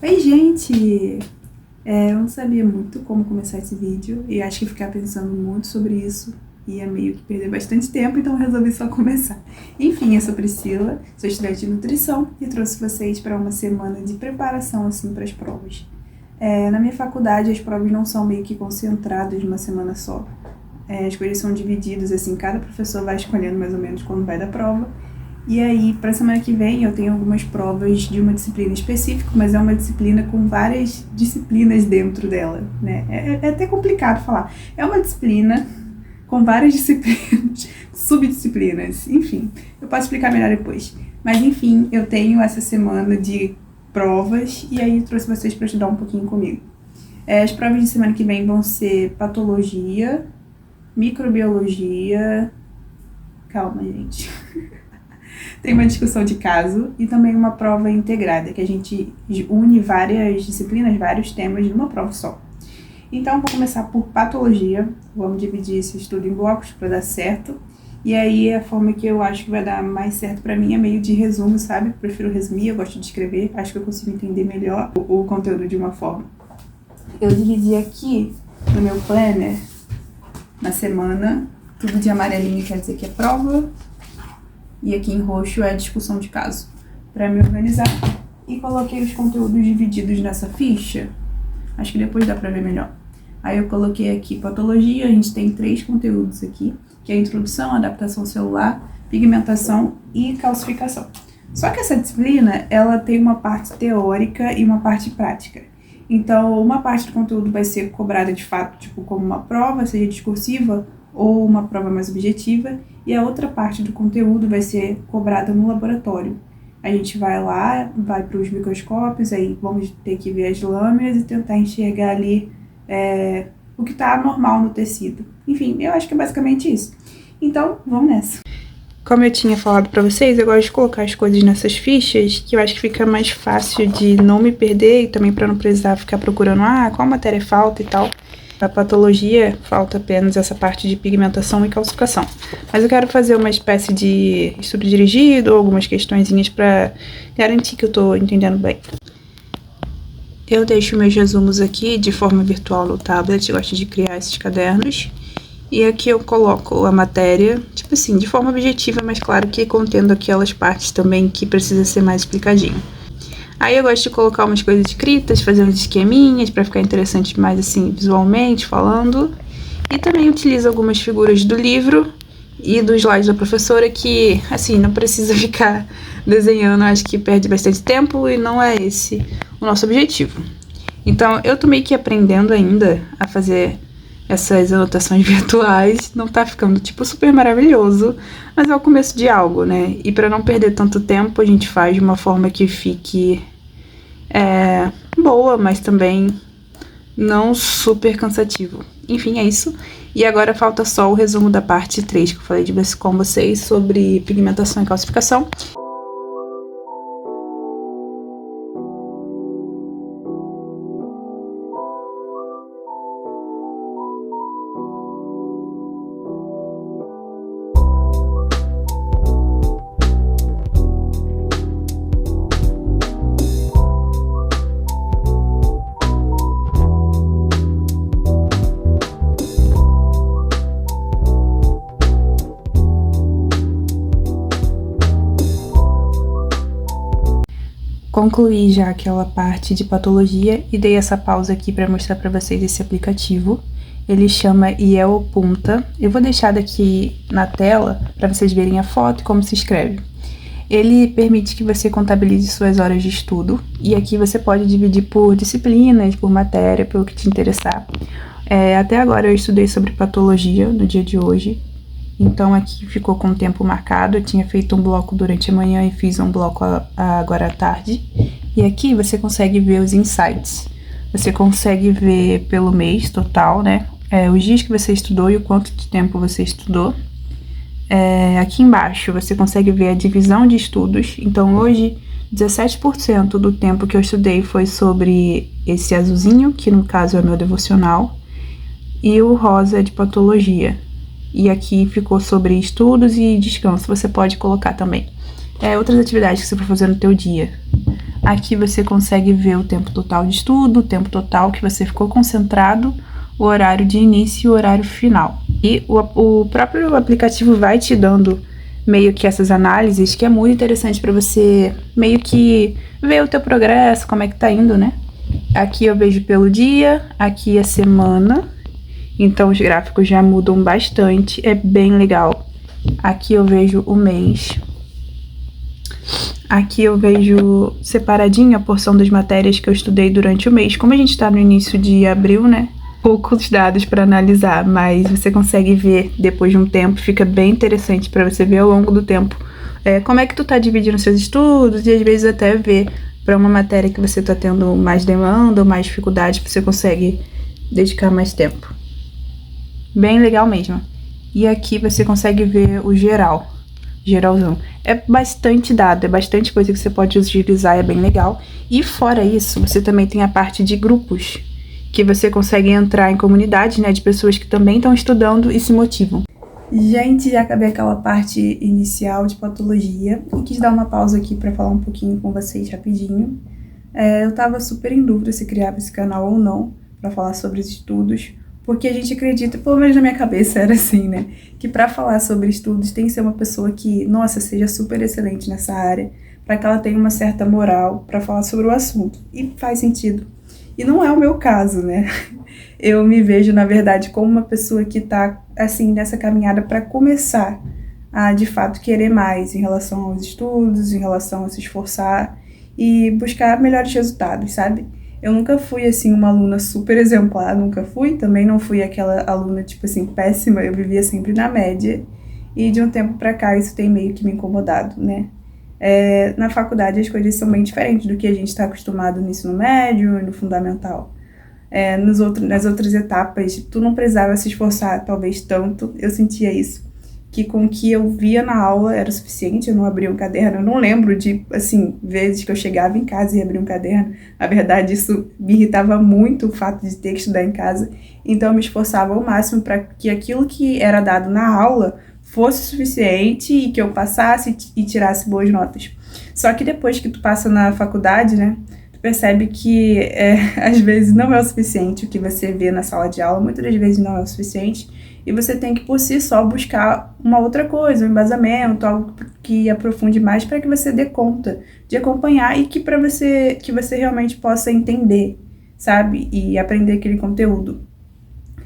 Oi, gente! Eu não sabia muito como começar esse vídeo e acho que ficar pensando muito sobre isso ia meio que perder bastante tempo, então eu resolvi só começar. Enfim, eu sou Priscila, sou estudante de nutrição e trouxe vocês para uma semana de preparação assim para as provas. Na minha faculdade as provas não são meio que concentradas numa semana só. As coisas são divididas assim, cada professor vai escolhendo mais ou menos quando vai dar prova. E aí, para a semana que vem, eu tenho algumas provas de uma disciplina específica, mas é uma disciplina com várias disciplinas dentro dela, né? É até complicado falar. É uma disciplina com várias disciplinas, subdisciplinas, enfim. Eu posso explicar melhor depois. Mas, enfim, eu tenho essa semana de provas e aí eu trouxe vocês para estudar um pouquinho comigo. As provas de semana que vem vão ser patologia, microbiologia... Calma, gente... Tem uma discussão de caso e também uma prova integrada, que a gente une várias disciplinas, vários temas numa prova só. Então, vou começar por patologia. Vamos dividir esse estudo em blocos para dar certo. E aí, a forma que eu acho que vai dar mais certo para mim é meio de resumo, sabe? Eu prefiro resumir, eu gosto de escrever. Acho que eu consigo entender melhor o conteúdo de uma forma. Eu dividi aqui no meu planner, na semana, tudo de amarelinho quer dizer que é prova. E aqui em roxo é a discussão de caso, para me organizar. E coloquei os conteúdos divididos nessa ficha. Acho que depois dá para ver melhor. Aí eu coloquei aqui patologia, a gente tem 3 conteúdos aqui, que é a introdução, adaptação celular, pigmentação e calcificação. Só que essa disciplina, ela tem uma parte teórica e uma parte prática. Então, uma parte do conteúdo vai ser cobrada de fato, tipo como uma prova, seja discursiva, ou uma prova mais objetiva, e a outra parte do conteúdo vai ser cobrada no laboratório. A gente vai lá, vai para os microscópios, aí vamos ter que ver as lâminas e tentar enxergar ali o que está normal no tecido. Enfim, eu acho que é basicamente isso. Então, vamos nessa. Como eu tinha falado para vocês, eu gosto de colocar as coisas nessas fichas, que eu acho que fica mais fácil de não me perder e também para não precisar ficar procurando, qual matéria falta e tal. A patologia, falta apenas essa parte de pigmentação e calcificação. Mas eu quero fazer uma espécie de estudo dirigido, algumas questõezinhas para garantir que eu estou entendendo bem. Eu deixo meus resumos aqui de forma virtual no tablet, eu gosto de criar esses cadernos. E aqui eu coloco a matéria, tipo assim, de forma objetiva, mas claro que contendo aquelas partes também que precisa ser mais explicadinho. Aí eu gosto de colocar umas coisas escritas, fazer uns esqueminhas pra ficar interessante mais assim, visualmente, falando. E também utilizo algumas figuras do livro e dos slides da professora que, assim, não precisa ficar desenhando, acho que perde bastante tempo e não é esse o nosso objetivo. Então, eu tô meio que aprendendo ainda a fazer essas anotações virtuais, não tá ficando, tipo, super maravilhoso, mas é o começo de algo, né? E pra não perder tanto tempo, a gente faz de uma forma que fique boa, mas também não super cansativo. Enfim, é isso. E agora falta só o resumo da parte 3 que eu falei com vocês sobre pigmentação e calcificação. Concluí já aquela parte de patologia e dei essa pausa aqui para mostrar para vocês esse aplicativo. Ele chama IELpunta. Eu vou deixar daqui na tela para vocês verem a foto e como se escreve. Ele permite que você contabilize suas horas de estudo e aqui você pode dividir por disciplinas, por matéria, pelo que te interessar. Até agora eu estudei sobre patologia no dia de hoje. Então aqui ficou com o tempo marcado, eu tinha feito um bloco durante a manhã e fiz um bloco agora à tarde. E aqui você consegue ver os insights. Você consegue ver pelo mês total, né? Os dias que você estudou e o quanto de tempo você estudou. Aqui embaixo você consegue ver a divisão de estudos. Então hoje 17% do tempo que eu estudei foi sobre esse azulzinho, que no caso é o meu devocional, e o rosa de patologia. E aqui ficou sobre estudos e descanso, você pode colocar também. Outras atividades que você for fazer no teu dia. Aqui você consegue ver o tempo total de estudo, o tempo total que você ficou concentrado, o horário de início e o horário final. E o próprio aplicativo vai te dando meio que essas análises, que é muito interessante para você meio que ver o teu progresso, como é que tá indo, né? Aqui eu vejo pelo dia, aqui a semana, então os gráficos já mudam bastante, é bem legal. Aqui eu vejo o mês. Aqui eu vejo separadinho a porção das matérias que eu estudei durante o mês. Como a gente tá no início de abril, né? Poucos dados para analisar, mas você consegue ver depois de um tempo, fica bem interessante para você ver ao longo do tempo como é que tu tá dividindo seus estudos e às vezes até ver para uma matéria que você tá tendo mais demanda ou mais dificuldade, você consegue dedicar mais tempo. Bem legal mesmo. E aqui você consegue ver o geralzão. É bastante dado, é bastante coisa que você pode utilizar, é bem legal. E fora isso, você também tem a parte de grupos, que você consegue entrar em comunidades, né, de pessoas que também estão estudando e se motivam. Gente, já acabei aquela parte inicial de patologia e quis dar uma pausa aqui para falar um pouquinho com vocês rapidinho. Eu tava super em dúvida se criava esse canal ou não para falar sobre os estudos, porque a gente acredita, pelo menos na minha cabeça era assim, né, que para falar sobre estudos tem que ser uma pessoa que, nossa, seja super excelente nessa área, para que ela tenha uma certa moral para falar sobre o assunto. E faz sentido. E não é o meu caso, né? Eu me vejo, na verdade, como uma pessoa que tá, assim, nessa caminhada para começar a, de fato, querer mais em relação aos estudos, em relação a se esforçar e buscar melhores resultados, sabe? Eu nunca fui, assim, uma aluna super exemplar, nunca fui. Também não fui aquela aluna, tipo assim, péssima. Eu vivia sempre na média. E de um tempo pra cá isso tem meio que me incomodado, né? Na faculdade as coisas são bem diferentes do que a gente está acostumado no ensino médio e no fundamental. Nas outras etapas, tu não precisava se esforçar, talvez tanto, eu sentia isso, que com o que eu via na aula era o suficiente, eu não abria um caderno, eu não lembro de, assim, vezes que eu chegava em casa e abria um caderno. Na verdade, isso me irritava muito, o fato de ter que estudar em casa, então eu me esforçava ao máximo para que aquilo que era dado na aula fosse suficiente e que eu passasse e tirasse boas notas. Só que depois que tu passa na faculdade, né, tu percebe que às vezes não é o suficiente o que você vê na sala de aula, muitas das vezes não é o suficiente, e você tem que por si só buscar uma outra coisa, um embasamento, algo que aprofunde mais para que você dê conta de acompanhar e que você realmente possa entender, sabe, e aprender aquele conteúdo.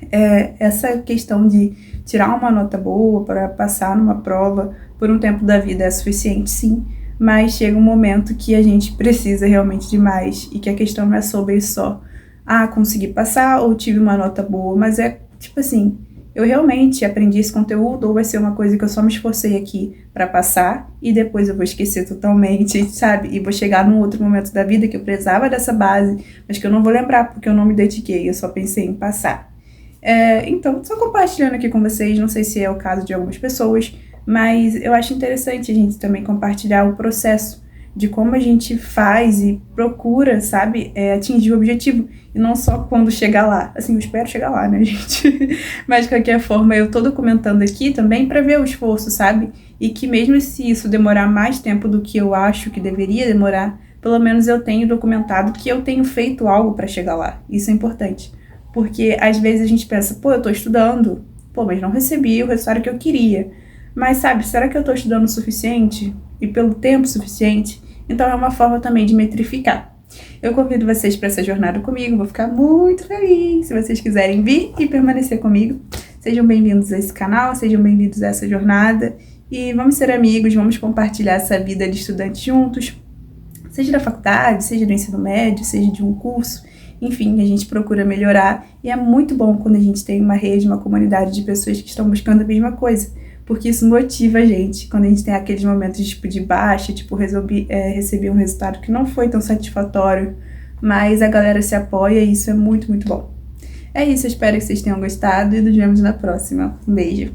Essa questão de tirar uma nota boa para passar numa prova por um tempo da vida é suficiente, sim, mas chega um momento que a gente precisa realmente de mais e que a questão não é sobre só conseguir passar ou tive uma nota boa, mas é tipo assim, eu realmente aprendi esse conteúdo ou vai ser uma coisa que eu só me esforcei aqui para passar e depois eu vou esquecer totalmente, sabe? E vou chegar num outro momento da vida que eu precisava dessa base, mas que eu não vou lembrar porque eu não me dediquei, eu só pensei em passar. Então, só compartilhando aqui com vocês, não sei se é o caso de algumas pessoas, mas eu acho interessante a gente também compartilhar o processo de como a gente faz e procura, sabe, atingir o objetivo, e não só quando chegar lá. Assim, eu espero chegar lá, né, gente? Mas, de qualquer forma, eu tô documentando aqui também para ver o esforço, sabe? E que mesmo se isso demorar mais tempo do que eu acho que deveria demorar, pelo menos eu tenho documentado que eu tenho feito algo para chegar lá. Isso é importante. Porque às vezes a gente pensa, eu tô estudando, mas não recebi o resultado que eu queria. Mas sabe, será que eu tô estudando o suficiente? E pelo tempo suficiente? Então é uma forma também de metrificar. Eu convido vocês para essa jornada comigo, vou ficar muito feliz se vocês quiserem vir e permanecer comigo. Sejam bem-vindos a esse canal, sejam bem-vindos a essa jornada. E vamos ser amigos, vamos compartilhar essa vida de estudante juntos. Seja da faculdade, seja do ensino médio, seja de um curso. Enfim, a gente procura melhorar e é muito bom quando a gente tem uma rede, uma comunidade de pessoas que estão buscando a mesma coisa, porque isso motiva a gente quando a gente tem aqueles momentos de baixa, receber um resultado que não foi tão satisfatório, mas a galera se apoia e isso é muito, muito bom. É isso, eu espero que vocês tenham gostado e nos vemos na próxima. Um beijo!